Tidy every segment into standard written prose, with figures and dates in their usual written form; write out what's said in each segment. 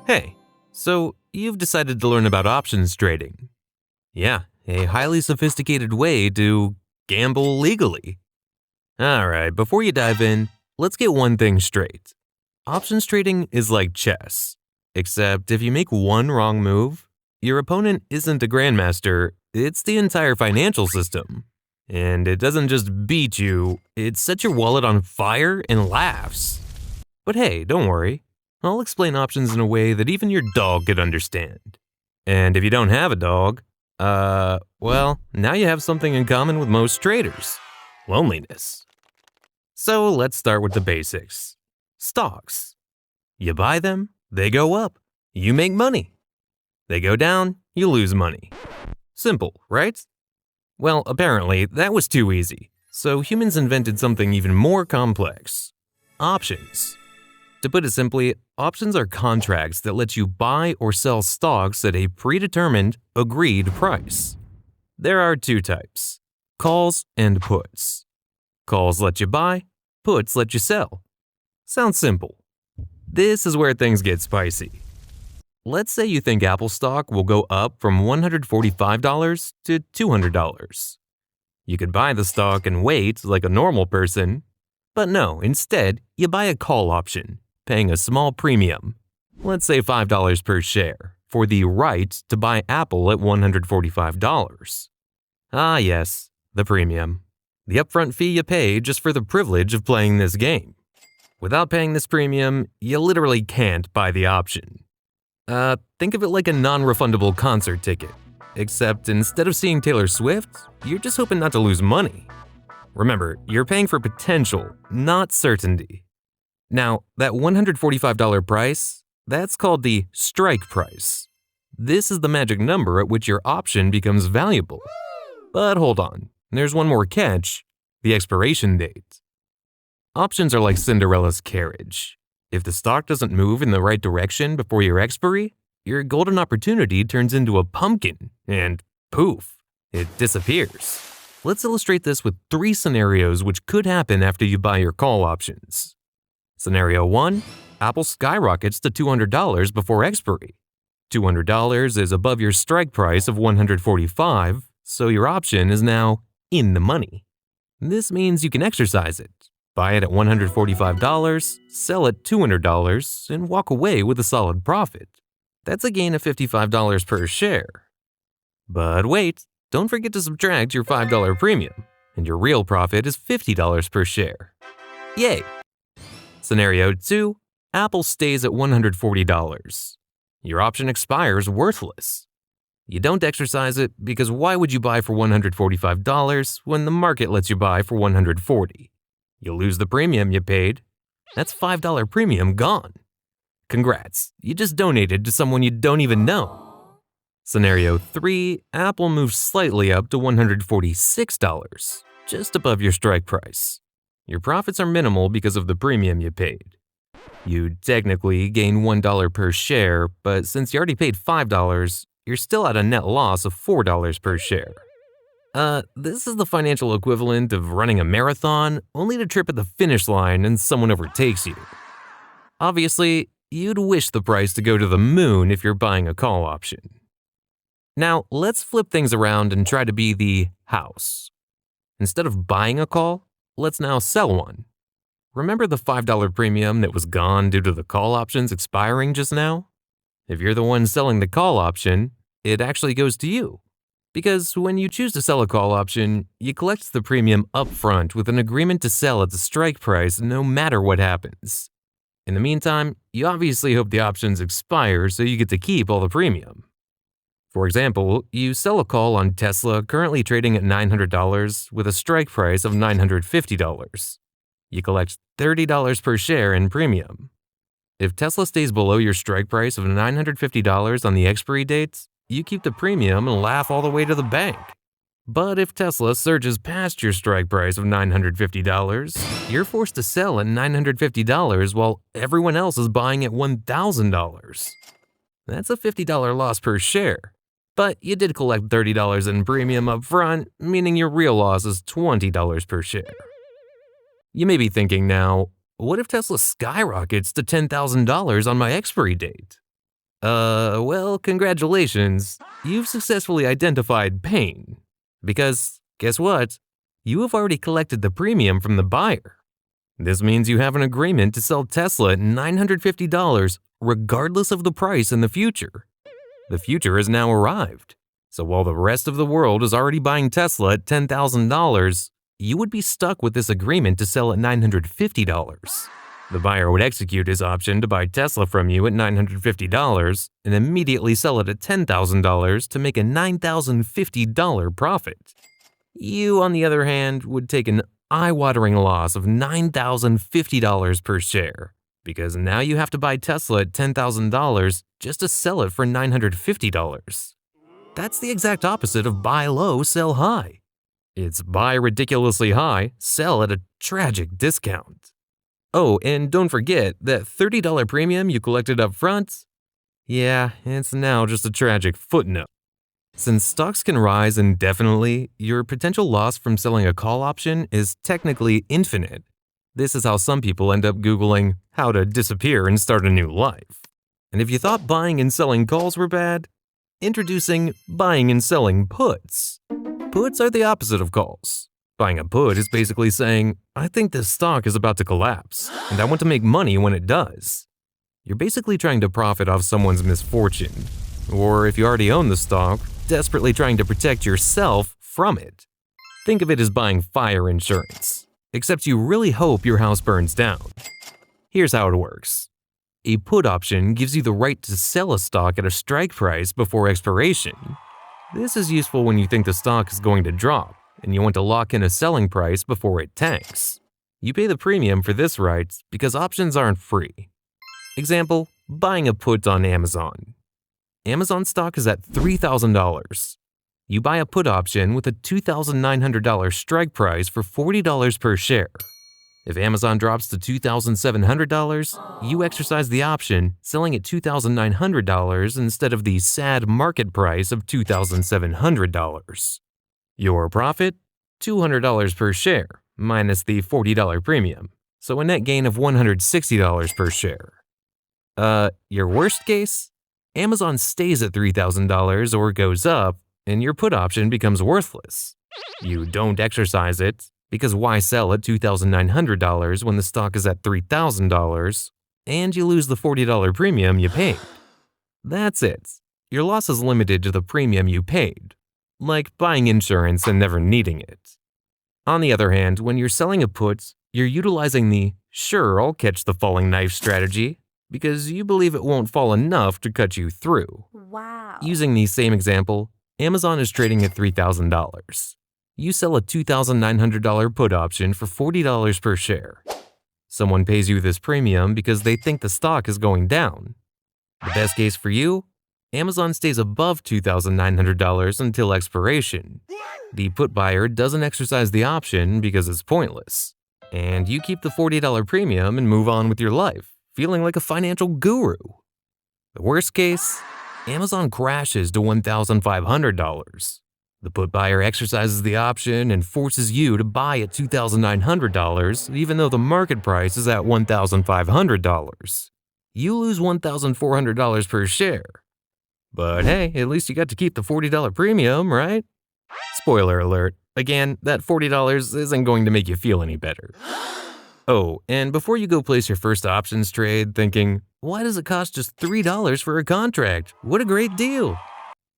Hey, so you've decided to learn about options trading. Yeah, a highly sophisticated way to gamble legally. Alright, before you dive in, let's get one thing straight. Options trading is like chess, except if you make one wrong move, your opponent isn't a grandmaster, it's the entire financial system. And it doesn't just beat you, it sets your wallet on fire and laughs. But hey, don't worry. I'll explain options in a way that even your dog could understand. And if you don't have a dog, well, now you have something in common with most traders: loneliness. So let's start with the basics. Stocks. You buy them, they go up, you make money. They go down, you lose money. Simple, right? Well, apparently, that was too easy. So humans invented something even more complex: options. To put it simply, options are contracts that let you buy or sell stocks at a predetermined, agreed price. There are two types: calls and puts. Calls let you buy, puts let you sell. Sounds simple. This is where things get spicy. Let's say you think Apple stock will go up from $145 to $200. You could buy the stock and wait like a normal person, but no, instead, you buy a call option, paying a small premium, let's say $5 per share, for the right to buy Apple at $145. Ah yes, the premium. The upfront fee you pay just for the privilege of playing this game. Without paying this premium, you literally can't buy the option. Think of it like a non-refundable concert ticket, except instead of seeing Taylor Swift, you're just hoping not to lose money. Remember, you're paying for potential, not certainty. Now, that $145 price, that's called the strike price. This is the magic number at which your option becomes valuable. But hold on, there's one more catch: the expiration date. Options are like Cinderella's carriage. If the stock doesn't move in the right direction before your expiry, your golden opportunity turns into a pumpkin and poof, it disappears. Let's illustrate this with 3 scenarios which could happen after you buy your call options. Scenario 1, Apple skyrockets to $200 before expiry. $200 is above your strike price of $145, so your option is now in the money. This means you can exercise it, buy it at $145, sell it $200, and walk away with a solid profit. That's a gain of $55 per share. But wait, don't forget to subtract your $5 premium, and your real profit is $50 per share. Yay! Scenario 2, Apple stays at $140. Your option expires worthless. You don't exercise it because why would you buy for $145 when the market lets you buy for $140? You lose the premium you paid. That's $5 premium gone. Congrats, you just donated to someone you don't even know. Scenario 3, Apple moves slightly up to $146, just above your strike price. Your profits are minimal because of the premium you paid. You technically gain $1 per share, but since you already paid $5, you're still at a net loss of $4 per share. This is the financial equivalent of running a marathon only to trip at the finish line and someone overtakes you. Obviously, you'd wish the price to go to the moon if you're buying a call option. Now, let's flip things around and try to be the house. Instead of buying a call, let's now sell one. Remember the $5 premium that was gone due to the call options expiring just now? If you're the one selling the call option, it actually goes to you. Because when you choose to sell a call option, you collect the premium upfront with an agreement to sell at the strike price no matter what happens. In the meantime, you obviously hope the options expire so you get to keep all the premium. For example, you sell a call on Tesla currently trading at $900 with a strike price of $950. You collect $30 per share in premium. If Tesla stays below your strike price of $950 on the expiry date, you keep the premium and laugh all the way to the bank. But if Tesla surges past your strike price of $950, you're forced to sell at $950 while everyone else is buying at $1,000. That's a $50 loss per share. But you did collect $30 in premium up front, meaning your real loss is $20 per share. You may be thinking now, what if Tesla skyrockets to $10,000 on my expiry date? Well, congratulations. You've successfully identified pain. Because, guess what? You have already collected the premium from the buyer. This means you have an agreement to sell Tesla at $950 regardless of the price in the future. The future has now arrived. So while the rest of the world is already buying Tesla at $10,000, you would be stuck with this agreement to sell at $950. The buyer would execute his option to buy Tesla from you at $950 and immediately sell it at $10,000 to make a $9,050 profit. You, on the other hand, would take an eye-watering loss of $9,050 per share because now you have to buy Tesla at $10,000 just to sell it for $950. That's the exact opposite of buy low, sell high. It's buy ridiculously high, sell at a tragic discount. Oh, and don't forget that $30 premium you collected up front? Yeah, it's now just a tragic footnote. Since stocks can rise indefinitely, your potential loss from selling a call option is technically infinite. This is how some people end up Googling how to disappear and start a new life. And if you thought buying and selling calls were bad, introducing buying and selling puts. Puts are the opposite of calls. Buying a put is basically saying, I think this stock is about to collapse, and I want to make money when it does. You're basically trying to profit off someone's misfortune. Or if you already own the stock, desperately trying to protect yourself from it. Think of it as buying fire insurance, except you really hope your house burns down. Here's how it works. A put option gives you the right to sell a stock at a strike price before expiration. This is useful when you think the stock is going to drop, and you want to lock in a selling price before it tanks. You pay the premium for this right because options aren't free. Example, buying a put on Amazon. Amazon stock is at $3,000. You buy a put option with a $2,900 strike price for $40 per share. If Amazon drops to $2,700, you exercise the option, selling at $2,900 instead of the sad market price of $2,700. Your profit? $200 per share, minus the $40 premium, so a net gain of $160 per share. Your worst case? Amazon stays at $3,000 or goes up, and your put option becomes worthless. You don't exercise it, because why sell at $2,900 when the stock is at $3,000, and you lose the $40 premium you paid. That's it. Your loss is limited to the premium you paid, like buying insurance and never needing it. On the other hand, when you're selling a put, you're utilizing the "sure, I'll catch the falling knife" strategy because you believe it won't fall enough to cut you through. Wow. Using the same example, Amazon is trading at $3,000. You sell a $2,900 put option for $40 per share. Someone pays you this premium because they think the stock is going down. The best case for you? Amazon stays above $2,900 until expiration. The put buyer doesn't exercise the option because it's pointless. And you keep the $40 premium and move on with your life, feeling like a financial guru. The worst case? Amazon crashes to $1,500. The put buyer exercises the option and forces you to buy at $2,900 even though the market price is at $1,500. You lose $1,400 per share. But hey, at least you got to keep the $40 premium, right? Spoiler alert, again, that $40 isn't going to make you feel any better. Oh, and before you go place your first options trade thinking, why does it cost just $3 for a contract? What a great deal!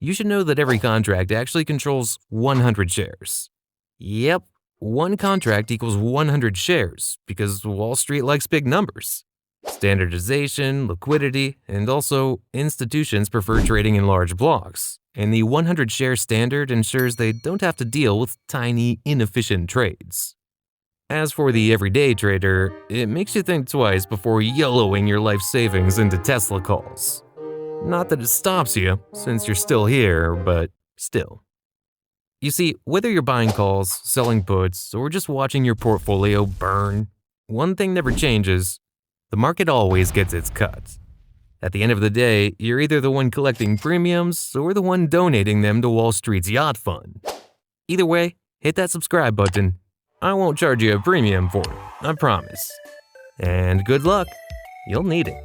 You should know that every contract actually controls 100 shares. Yep, one contract equals 100 shares because Wall Street likes big numbers. Standardization, liquidity, and also institutions prefer trading in large blocks, and the 100 share standard ensures they don't have to deal with tiny, inefficient trades. As for the everyday trader, it makes you think twice before YOLOing your life savings into Tesla calls. Not that it stops you, since you're still here, but still. You see, whether you're buying calls, selling puts, or just watching your portfolio burn, one thing never changes. The market always gets its cut. At the end of the day, you're either the one collecting premiums or the one donating them to Wall Street's yacht fund. Either way, hit that subscribe button. I won't charge you a premium for it, I promise. And good luck. You'll need it.